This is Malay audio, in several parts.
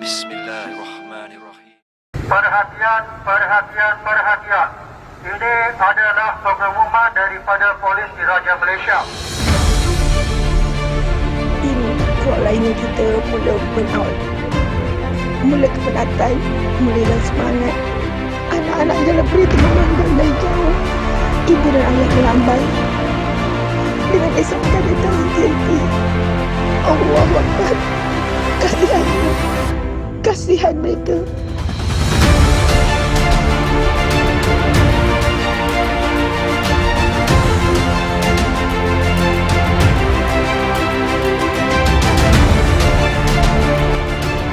Bismillahirrahmanirrahim. Perhatian, perhatian, perhatian. Ini adalah pengumuman daripada Polis Diraja Malaysia. Ini buat lainnya kita mula burnout, mula kepenatan, mula hilang semangat. Anak-anak dalam berita memandang dari jauh. Ibu dan ayah melambai dengan esapan datang hati-hati. Allah Akbar. Kasihan, kasihan mereka.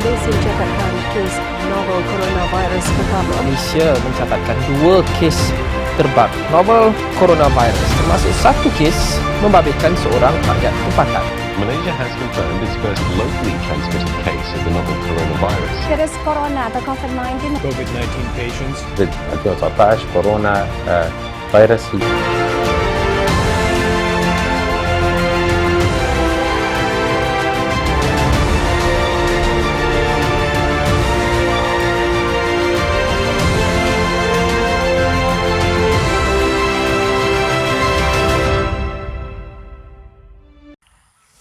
Malaysia mencatatkan kes novel coronavirus pertama. Malaysia mencatatkan 2 kes terbang novel coronavirus, termasuk 1 kes membabitkan seorang rakyat tempatan. Malaysia has confirmed its first locally transmitted case of the novel coronavirus. Virus corona atau COVID-19. COVID-19 patients. ضد 2019 كورونا فيروس.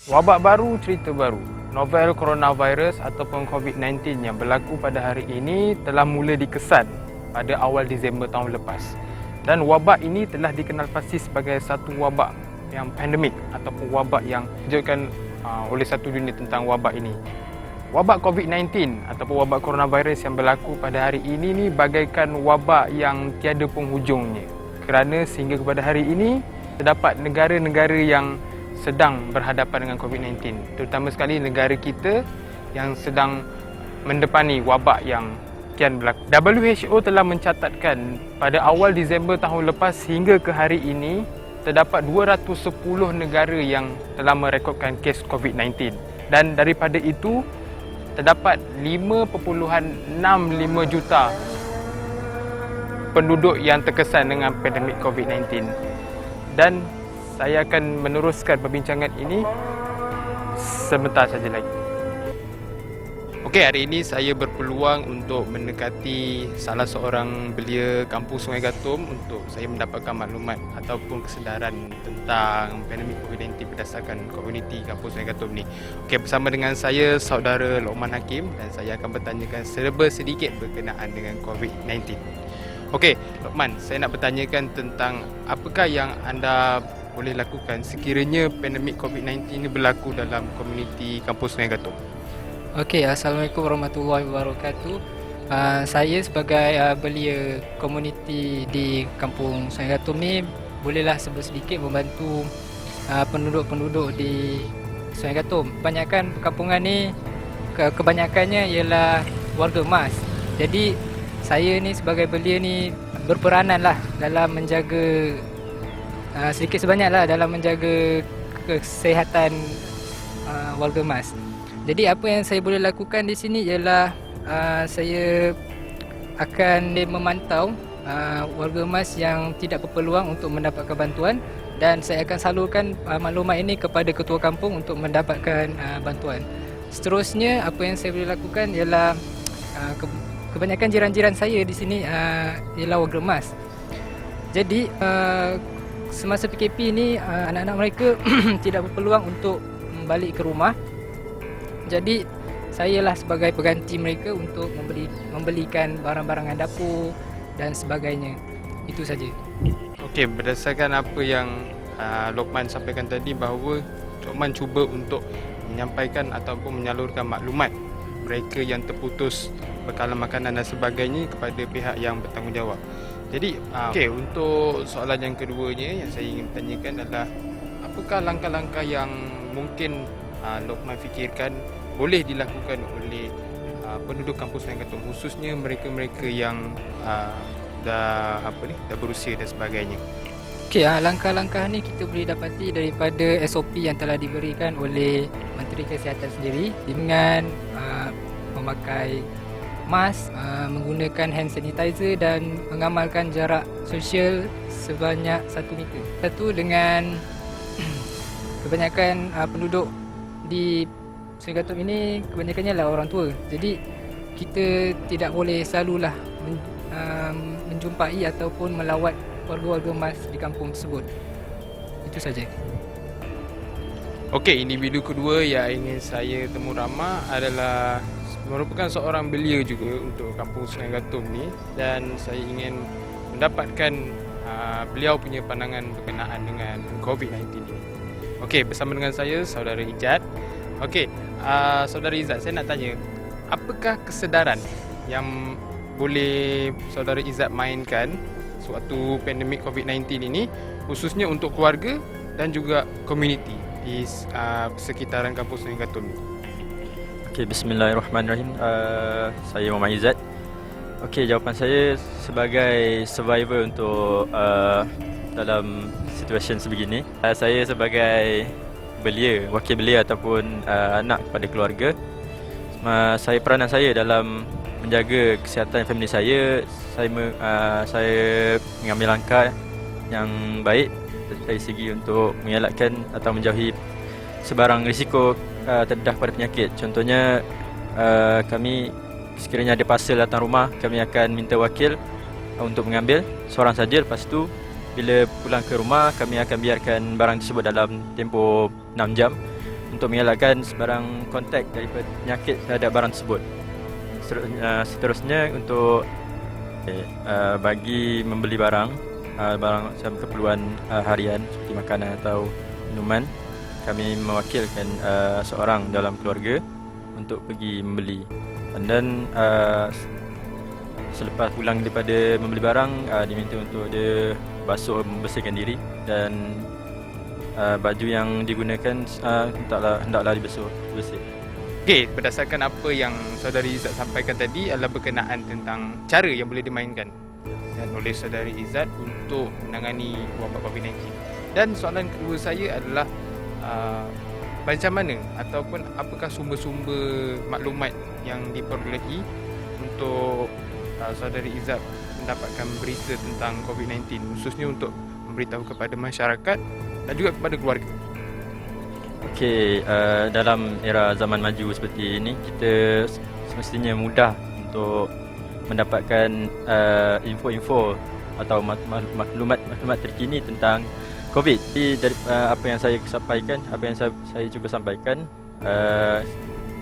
Wabak baru, cerita baru. Novel coronavirus ataupun COVID-19 yang berlaku pada hari ini telah mula dikesan pada awal Disember tahun lepas. Dan wabak ini telah dikenal pasti sebagai satu wabak yang pandemik ataupun wabak yang dijadikan oleh satu dunia tentang wabak ini. Wabak COVID-19 ataupun wabak coronavirus yang berlaku pada hari ini ni bagaikan wabak yang tiada penghujungnya. Kerana sehingga kepada hari ini terdapat negara-negara yang sedang berhadapan dengan COVID-19, terutama sekali negara kita yang sedang mendepani wabak yang kian berlaku. WHO telah mencatatkan pada awal Disember tahun lepas hingga ke hari ini terdapat 210 negara yang telah merekodkan kes COVID-19, dan daripada itu terdapat 5.65 juta penduduk yang terkesan dengan pandemik COVID-19. Dan saya akan meneruskan perbincangan ini sebentar saja lagi. Okey, hari ini saya berpeluang untuk mendekati salah seorang belia kampung Sungai Gatom untuk saya mendapatkan maklumat ataupun kesedaran tentang pandemik COVID-19 berdasarkan komuniti kampung Sungai Gatom ni. Okey, bersama dengan saya saudara Lokman Hakim, dan saya akan bertanyakan serba sedikit berkenaan dengan COVID-19. Okey, Lokman, saya nak bertanyakan tentang apakah yang anda boleh lakukan sekiranya pandemik COVID-19 ini berlaku dalam komuniti kampung Sungai Gatom. Okey, Assalamualaikum warahmatullahi wabarakatuh. Saya sebagai belia komuniti di kampung Sungai Gatom ni bolehlah sebut sedikit membantu penduduk-penduduk di Sungai Gatom. Kebanyakan perkampungan ni kebanyakannya ialah warga emas. Jadi saya ni sebagai belia ni berperanan lah dalam menjaga sedikit sebanyaklah dalam menjaga kesihatan warga emas. Jadi apa yang saya boleh lakukan di sini ialah saya akan memantau warga emas yang tidak berpeluang untuk mendapatkan bantuan, dan saya akan salurkan maklumat ini kepada ketua kampung untuk mendapatkan bantuan. Seterusnya apa yang saya boleh lakukan ialah kebanyakan jiran-jiran saya di sini ialah warga emas. Jadi semasa PKP ni anak-anak mereka tidak berpeluang untuk balik ke rumah. Jadi sayalah sebagai pengganti mereka untuk membelikan barang-barangan dapur dan sebagainya. Itu saja. Okey, berdasarkan apa yang Lokman sampaikan tadi, bahawa Lokman cuba untuk menyampaikan ataupun menyalurkan maklumat mereka yang terputus bekalan makanan dan sebagainya kepada pihak yang bertanggungjawab. Jadi, okey, untuk soalan yang keduanya yang saya ingin tanyakan adalah apakah langkah-langkah yang mungkin Lokman fikirkan boleh dilakukan oleh penduduk kampung Sungai Gatom, khususnya mereka-mereka yang dah berusia dan sebagainya. Okey, langkah-langkah ni kita boleh dapati daripada SOP yang telah diberikan oleh Menteri Kesihatan sendiri dengan memakai mask, menggunakan hand sanitizer dan mengamalkan jarak sosial sebanyak 1 meter. Satu, dengan kebanyakan penduduk di Sungai Gatom ini kebanyakannya adalah orang tua. Jadi kita tidak boleh selalulah menjumpai ataupun melawat warga-warga emas di kampung tersebut. Itu saja. Okey, individu kedua yang ingin saya temu ramah adalah merupakan seorang belia juga untuk kampung Sungai Gatum ni, dan saya ingin mendapatkan beliau punya pandangan berkenaan dengan COVID-19 ini. Okey, bersama dengan saya saudara Ijat. Okey, saudara Izzat, saya nak tanya, apakah kesedaran yang boleh saudara Izzat mainkan sewaktu pandemik COVID-19 ini, khususnya untuk keluarga dan juga komuniti di sekitaran kampung Sungai Gatum ni? Okey, bismillahirrahmanirrahim. Saya Muhammad Izzat. Okey, jawapan saya sebagai survivor untuk dalam situasi sebegini. Saya sebagai belia, wakil belia ataupun anak kepada keluarga. Peranan saya dalam menjaga kesihatan family saya mengambil langkah yang baik dari segi untuk mengelakkan atau menjauhi sebarang risiko terdedah pada penyakit. Contohnya, kami sekiranya ada parcel datang rumah, kami akan minta wakil untuk mengambil seorang saja. Lepas tu bila pulang ke rumah, kami akan biarkan barang tersebut dalam tempoh 6 jam untuk mengelakkan sebarang kontak daripada penyakit terhadap barang tersebut. Seterusnya untuk bagi membeli barang macam keperluan harian seperti makanan atau minuman, kami mewakilkan seorang dalam keluarga untuk pergi membeli. Dan selepas pulang daripada membeli barang, diminta untuk dia basuh, membersihkan diri, dan baju yang digunakan hendaklah bersih. Okey, berdasarkan apa yang saudari Izzat sampaikan tadi adalah berkenaan tentang cara yang boleh dimainkan dan oleh saudari Izzat untuk menangani wabak COVID-19. Dan soalan kedua saya adalah macam mana ataupun apakah sumber-sumber maklumat yang diperolehi untuk saudari Izzat mendapatkan berita tentang COVID-19, khususnya untuk memberitahu kepada masyarakat dan juga kepada keluarga? Okey, dalam era zaman maju seperti ini, kita semestinya mudah untuk mendapatkan info-info atau maklumat terkini tentang COVID. Jadi dari apa yang saya sampaikan, apa yang saya cuba sampaikan,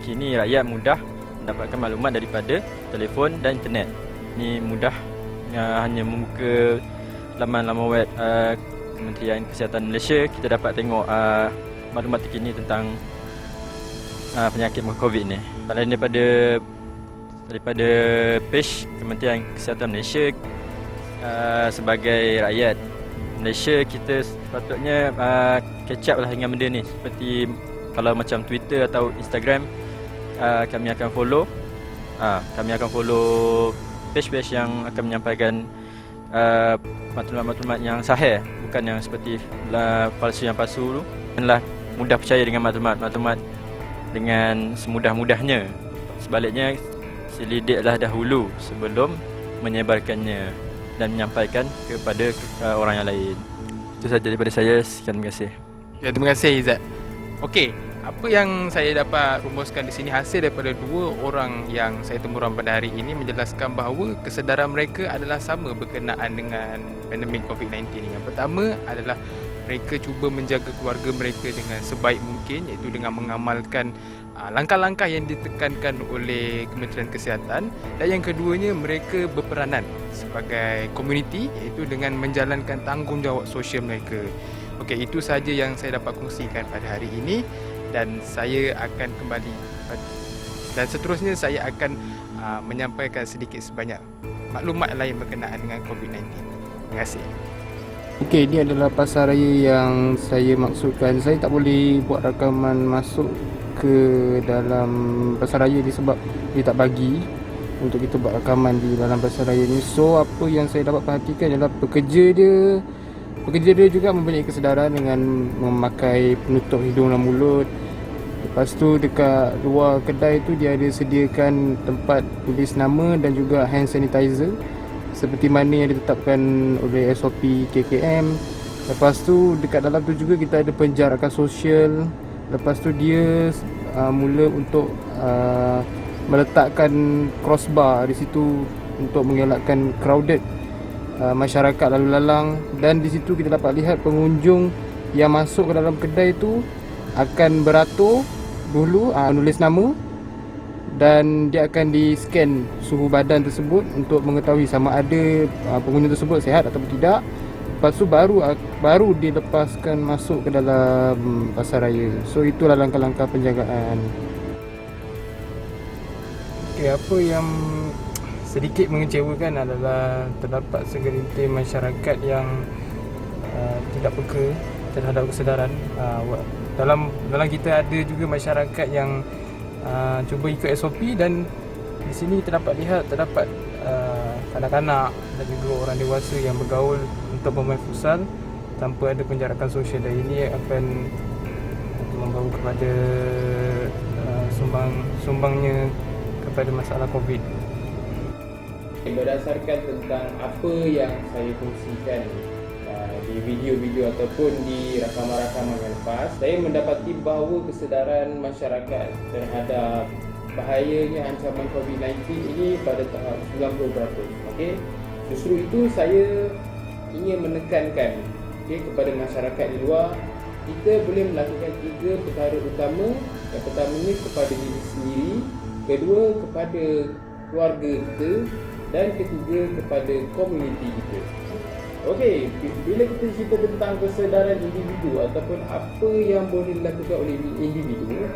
kini rakyat mudah mendapatkan maklumat daripada telefon dan internet. Ini mudah, hanya membuka laman-laman web Kementerian Kesihatan Malaysia, kita dapat tengok maklumat terkini tentang penyakit COVID ni. Selain daripada page Kementerian Kesihatan Malaysia, sebagai rakyat Malaysia, kita sepatutnya catch up lah dengan benda ni. Seperti kalau macam Twitter atau Instagram, kami akan follow page-page yang akan menyampaikan maklumat-maklumat yang sahih, bukan yang seperti palsu. Janganlah mudah percaya dengan maklumat dengan semudah-mudahnya. Sebaliknya, selidiklah dahulu sebelum menyebarkannya dan menyampaikan kepada orang yang lain. Itu sahaja daripada saya. Sekian, terima kasih. Ya, terima kasih Izzat. Okey, apa yang saya dapat rumuskan di sini hasil daripada dua orang yang saya temu pada hari ini menjelaskan bahawa kesedaran mereka adalah sama berkenaan dengan pandemik COVID-19 ini. Yang pertama adalah mereka cuba menjaga keluarga mereka dengan sebaik mungkin, iaitu dengan mengamalkan langkah-langkah yang ditekankan oleh Kementerian Kesihatan. Dan yang keduanya, mereka berperanan sebagai komuniti, iaitu dengan menjalankan tanggungjawab sosial mereka. Okey, itu sahaja yang saya dapat kongsikan pada hari ini, dan saya akan kembali dan seterusnya saya akan menyampaikan sedikit sebanyak maklumat lain berkenaan dengan COVID-19. Terima kasih. Okey, ini adalah pasaraya yang saya maksudkan. Saya tak boleh buat rakaman masuk ke dalam pasaraya ni sebab dia tak bagi untuk kita buat rakaman di dalam pasaraya ni. So apa yang saya dapat perhatikan ialah pekerja dia juga mempunyai kesedaran dengan memakai penutup hidung dan mulut. Lepas tu dekat luar kedai tu dia ada sediakan tempat tulis nama dan juga hand sanitizer seperti mana yang ditetapkan oleh SOP KKM. Lepas tu dekat dalam tu juga kita ada penjarakan sosial. Lepas tu dia mula untuk meletakkan crossbar di situ untuk mengelakkan crowded masyarakat lalu lalang, dan di situ kita dapat lihat pengunjung yang masuk ke dalam kedai itu akan beratur dulu, menulis nama, dan dia akan di-scan suhu badan tersebut untuk mengetahui sama ada pengunjung tersebut sihat atau tidak. Lepas tu baru dilepaskan masuk ke dalam pasaraya. So itulah langkah-langkah penjagaan. Okay, apa yang sedikit mengecewakan adalah terdapat segelintir masyarakat yang tidak peka terhadap kesedaran. Dalam kita ada juga masyarakat yang cuba ikut SOP, dan di sini terdapat kanak-kanak dan juga orang dewasa yang bergaul untuk bermain futsal tanpa ada penjarakan sosial, dan ini akan membawa kepada sumbangnya kepada masalah COVID. Berdasarkan tentang apa yang saya kongsikan di video-video ataupun di rakaman-rakaman yang lepas, saya mendapati bahawa kesedaran masyarakat terhadap bahayanya ancaman COVID-19 ini pada tahap 90%. Okey, justru itu saya ingin menekankan kepada masyarakat di luar, kita boleh melakukan 3 perkara utama. Yang pertamanya kepada diri sendiri, kedua kepada keluarga kita, dan ketiga kepada komuniti kita. Okey, bila kita cerita tentang kesedaran individu ataupun apa yang boleh dilakukan oleh individu,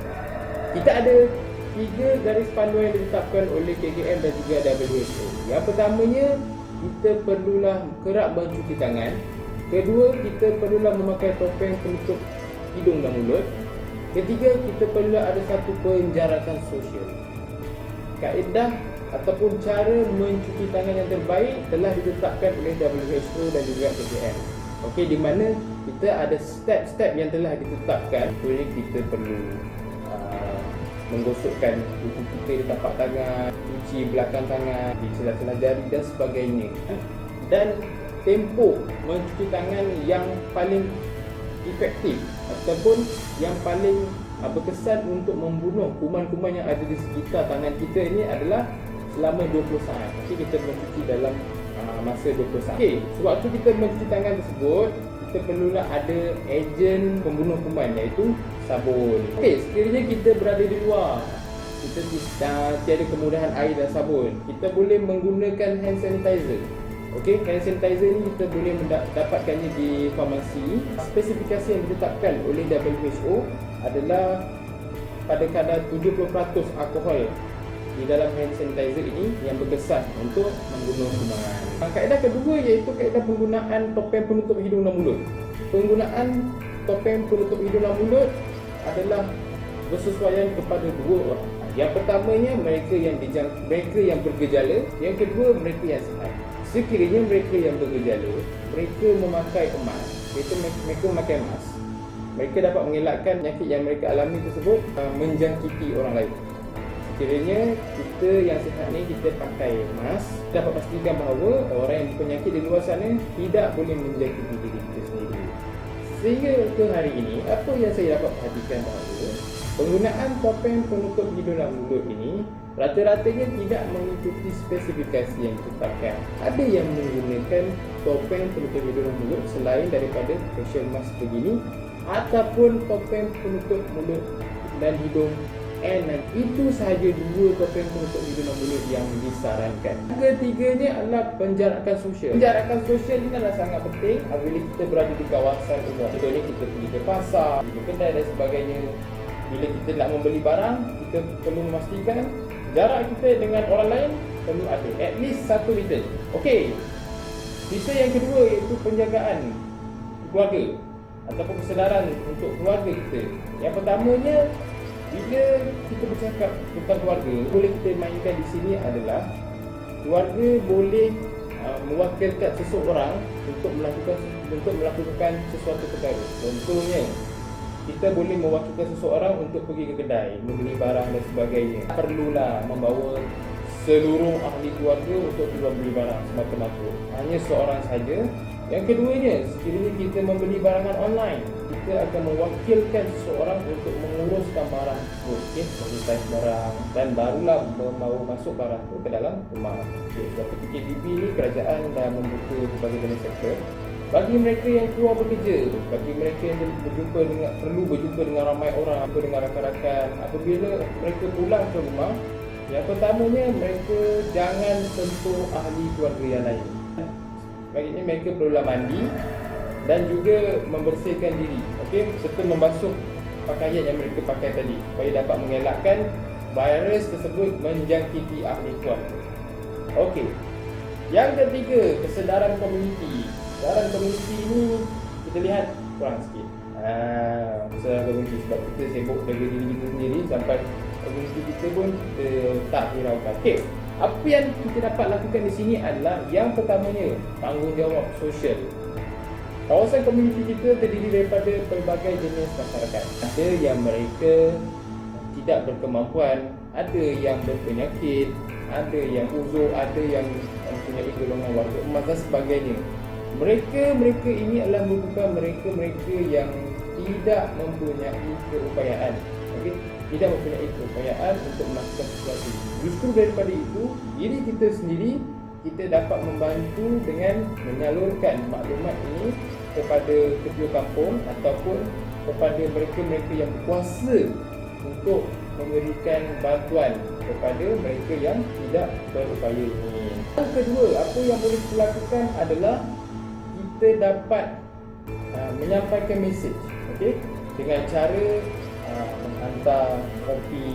kita ada 3 garis panduan yang ditetapkan oleh KKM dan juga WHO. Yang pertamanya, kita perlulah kerap mencuci tangan. Kedua, kita perlulah memakai topeng penutup hidung dan mulut. Ketiga, kita perlulah ada satu penjarakan sosial. Kaedah ataupun cara mencuci tangan yang terbaik telah ditetapkan oleh WHO dan juga KKM. Okey, di mana kita ada step-step yang telah ditetapkan. Jadi kita perlu menggosokkan kuku kita di tapak tangan, cuci belakang tangan, di celah-celah jari dan sebagainya. Dan tempoh mencuci tangan yang paling efektif ataupun yang paling berkesan untuk membunuh kuman-kuman yang ada di sekitar tangan kita ini adalah selama 20 saat. Okey, kita mencuci dalam masa 20 saat. Okey, sebab tu kita mencuci tangan tersebut, kita perlulah ada ejen pembunuh kuman, iaitu sabun. Okey, sekiranya kita berada di luar, kita tiada kemudahan air dan sabun, kita boleh menggunakan hand sanitizer. Okey, hand sanitizer ni kita boleh dapatkannya di farmasi. Spesifikasi yang ditetapkan oleh WHO adalah pada kadar 70% alkohol di dalam hand sanitizer ini yang berkesan untuk membunuh kuman. Kaedah kedua iaitu kaedah penggunaan topeng penutup hidung dan mulut. Penggunaan topeng penutup hidung dan mulut adalah bersesuaian kepada 2 orang. Yang pertamanya mereka yang bergejala, yang kedua mereka yang sihat. Sekiranya mereka yang bergejala, mereka memakai emas, mereka memakai emas, mereka dapat mengelakkan penyakit yang mereka alami tersebut menjangkiti orang lain. Sekiranya kita yang sihat ni kita pakai emas, dapat pastikan bahawa orang yang berpenyakit di luar sana tidak boleh menjangkiti diri kita sendiri. Sehingga ke hari ini, apa yang saya dapat perhatikan bahawa penggunaan topeng penutup hidung dan mulut ini rata-ratanya tidak mengikuti spesifikasi yang ditetapkan. Ada yang menggunakan topeng penutup hidung dan mulut selain daripada facial mask begini, ataupun topeng penutup mulut dan hidung N. Itu sahaja 2 topeng penutup hidung dan mulut yang disarankan. Ketiganya adalah penjarakan sosial. Penjarakan sosial ini adalah sangat penting apabila kita berada di kawasan umum. Contohnya kita pergi ke pasar, pergi ke kedai dan sebagainya. Bila kita nak membeli barang, kita perlu memastikan jarak kita dengan orang lain perlu ada at least 1 meter. Okey. Sisa yang kedua iaitu penjagaan keluarga ataupun kesedaran untuk keluarga kita. Yang pertamanya, bila kita bercakap tentang keluarga, boleh kita mainkan di sini adalah keluarga boleh mewakilkan seseorang untuk melakukan sesuatu perkara. Contohnya, kita boleh mewakilkan seseorang untuk pergi ke kedai, membeli barang dan sebagainya. Perlulah membawa seluruh ahli keluarga untuk keluar beli barang semata-mata. Hanya seorang saja Yang keduanya, sekiranya kita membeli barangan online, kita akan mewakilkan seseorang untuk menguruskan barang tersebut, okey, menguruskan barang, dan barulah membawa masuk barang itu ke dalam rumah. Okey, sebab PKPB ni kerajaan dah membuka berbagai jenis sektor. Bagi mereka yang keluar bekerja, bagi mereka yang perlu berjumpa dengan ramai orang, berjumpa dengan rakan-rakan, apabila mereka pulang ke rumah, yang pertamanya mereka jangan sentuh ahli keluarga yang lain. Baiknya mereka perlulah mandi dan juga membersihkan diri, okey, serta membasuh pakaian yang mereka pakai tadi supaya dapat mengelakkan virus tersebut menjangkiti ahli keluarga. Okey. Yang ketiga, kesedaran komuniti. Kesedaran komuniti ini kita lihat kurang sikit. Kesedaran komuniti sebab kita sibuk jaga diri kita sendiri sampai komuniti kita pun kita tak hiraukan. Okey. Apa yang kita dapat lakukan di sini adalah yang pertamanya, tanggungjawab sosial. Kawasan komuniti kita terdiri daripada pelbagai jenis masyarakat. Ada yang mereka tidak berkemampuan, ada yang berpenyakit, ada yang uzur, ada yang mempunyai golongan warga emas dan sebagainya. Mereka ini adalah merupakan mereka yang tidak mempunyai keupayaan. Okay? Tidak mempunyai keupayaan untuk melakukan sesuatu. Justru daripada itu, diri kita sendiri kita dapat membantu dengan menyalurkan maklumat ini kepada ketua kampung ataupun kepada mereka-mereka yang berkuasa untuk memberikan bantuan kepada mereka yang tidak berupaya ini. Yang kedua, apa yang boleh kita lakukan adalah kita dapat menyampaikan mesej, okay? Dengan cara menghantar kopi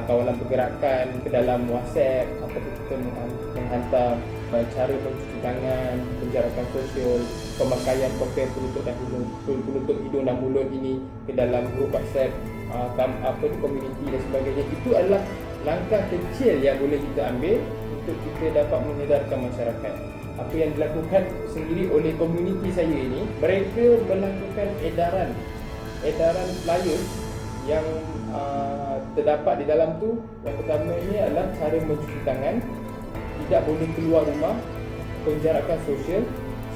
kawalan pergerakan ke dalam WhatsApp, ataupun kita menghantar cara mencuci tangan, penjarakan sosial, pemakaian pakaian penutup hidung dan mulut ini ke dalam grup WhatsApp, komuniti dan sebagainya. Itu adalah langkah kecil yang boleh kita ambil untuk kita dapat menyedarkan masyarakat. Apa yang dilakukan sendiri oleh komuniti saya ini, mereka melakukan edaran flyers yang terdapat di dalam tu. Yang pertama ini adalah cara mencuci tangan, tidak boleh keluar rumah, penjarakan sosial,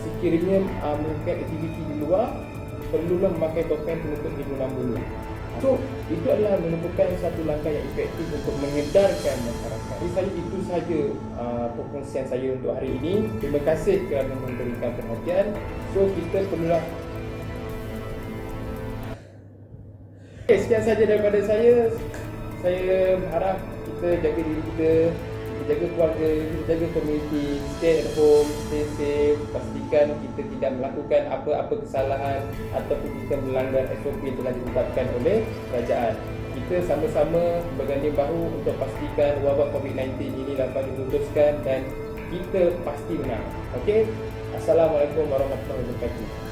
sekiranya melakukan aktiviti di luar, perlulah memakai pakaian penutup hidung dan mulut. So, itu adalah merupakan satu langkah yang efektif untuk mengedarkan masyarakat. Jadi saya itu sahaja perkongsian saya untuk hari ini. Terima kasih kerana memberikan perhatian. So, kita perlulah. Okay, sekian saja daripada saya. Saya harap kita jaga diri kita, jaga keluarga, jaga komuniti, stay at home, stay safe, pastikan kita tidak melakukan apa-apa kesalahan ataupun kita melanggar SOP yang telah ditetapkan oleh kerajaan. Kita sama-sama berganding bahu untuk pastikan wabak COVID-19 ini dapat diputuskan dan kita pasti menang. Okey? Assalamualaikum warahmatullahi wabarakatuh.